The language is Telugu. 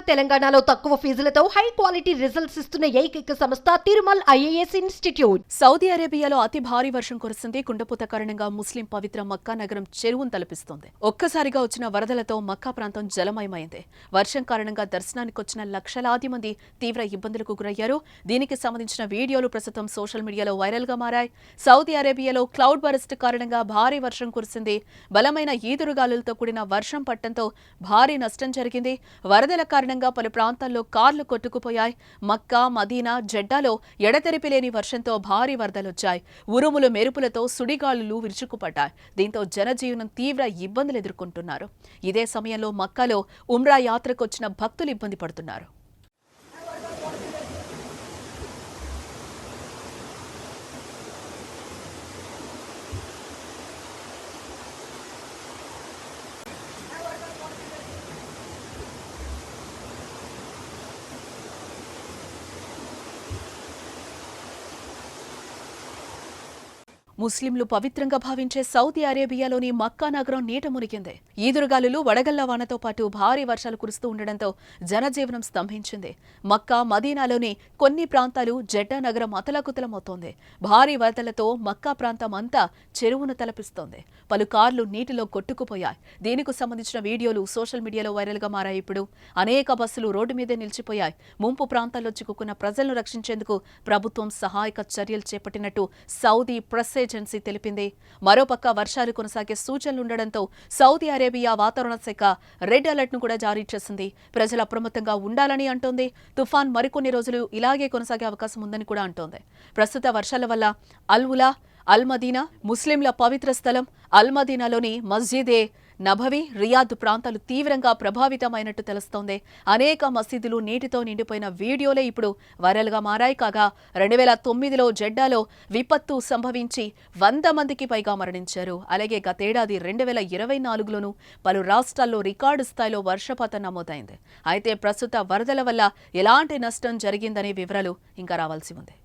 తెలంగాణలో తక్కువ ఫీజులతో హై క్వాలిటీ రిజల్ట్స్ ఇస్తున్న ఏకైక సంస్థ తిరుమల్ ఐఏఎస్ ఇన్స్టిట్యూట్. సౌదీ అరేబియాలో అతి భారీ వర్షం కురుస్తుంది. కుండపోత కారణంగా ముస్లిం పవిత్ర మక్కా నగరం చెరువును తలపిస్తోంది. ఒక్కసారిగా వచ్చిన వరదలతో మక్కా ప్రాంతం జలమయమైంది. వర్షం కారణంగా దర్శనానికి వచ్చిన లక్షలాది మంది తీవ్ర ఇబ్బందులకు గురయ్యారు. దీనికి సంబంధించిన వీడియోలు ప్రస్తుతం సోషల్ మీడియాలో వైరల్ గా మారాయి. సౌదీ అరేబియాలో క్లౌడ్ బరస్ట్ కారణంగా భారీ వర్షం కురిసింది. బలమైన ఈదురుగాలులతో కూడిన వర్షం పట్టడంతో భారీ నష్టం జరిగింది. వరదల కారణంగా పలు ప్రాంతాల్లో కార్లు కొట్టుకుపోయాయి. మక్కా, మదీనా, జెడ్డాలో ఎడతెరిపి లేని వర్షంతో భారీ వరదలొచ్చాయి. ఉరుములు మెరుపులతో సుడిగాలులు విరుచుకుపడ్డాయి. దీంతో జనజీవనం తీవ్ర ఇబ్బందులు ఎదుర్కొంటున్నారు. ఇదే సమయంలో మక్కాలో ఉమ్రా యాత్రకు వచ్చిన భక్తులు ఇబ్బంది పడుతున్నారు. ముస్లింలు పవిత్రంగా భావించే సౌదీ అరేబియాలోని మక్కా నగరం నీట మునిగింది. ఈదురుగాలులు, వడగళ్ల వానతో పాటు భారీ వర్షాలు కురుస్తూ ఉండడంతో జనజీవనం స్తంభించింది. మక్కా, మదీనాలోని కొన్ని ప్రాంతాలు, జెడ్డా నగరం అతలాకుతలమవుతోంది. భారీ వరదలతో మక్కా ప్రాంతం అంతా చెరువును తలపిస్తోంది. పలు కార్లు నీటిలో కొట్టుకుపోయాయి. దీనికి సంబంధించిన వీడియోలు సోషల్ మీడియాలో వైరల్ గా మారాయి. ఇప్పుడు అనేక బస్సులు రోడ్డు మీదే నిలిచిపోయాయి. ముంపు ప్రాంతాల్లో చిక్కుకున్న ప్రజలను రక్షించేందుకు ప్రభుత్వం సహాయక చర్యలు చేపట్టినట్టు సౌదీ ప్రెస్ ఏజెన్సీ తెలిపింది. మరోపక్క వర్షాలు కొనసాగే సూచనలుండడంతో సౌదీ అరేబియా వాతావరణ శాఖ రెడ్ అలర్ట్ ను కూడా జారీ చేసింది. ప్రజలు అప్రమత్తంగా ఉండాలని అంటోంది. తుఫాన్ మరికొన్ని రోజులు ఇలాగే కొనసాగే అవకాశం ఉందని కూడా అంటోంది. ప్రస్తుత వర్షాల వల్ల అల్-ఉలా, అల్-మదీనా, ముస్లింల పవిత్ర స్థలం అల్-మదీనాలోని మస్జిదే నబవి, రియాద్ ప్రాంతాలు తీవ్రంగా ప్రభావితమైనట్టు తెలుస్తోంది. అనేక మసీదులు నీటితో నిండిపోయిన వీడియోలే ఇప్పుడు వైరల్ గా మారాయి. కాగా 2009లో జెడ్డాలో విపత్తు సంభవించి 100 మందికి పైగా మరణించారు. అలాగే గతేడాది 2024లోనూ పలు రాష్ట్రాల్లో రికార్డు స్థాయిలో వర్షపాతం నమోదైంది. అయితే ప్రస్తుత వరదల వల్ల ఎలాంటి నష్టం జరిగిందనే వివరాలు ఇంకా రావాల్సి ఉంది.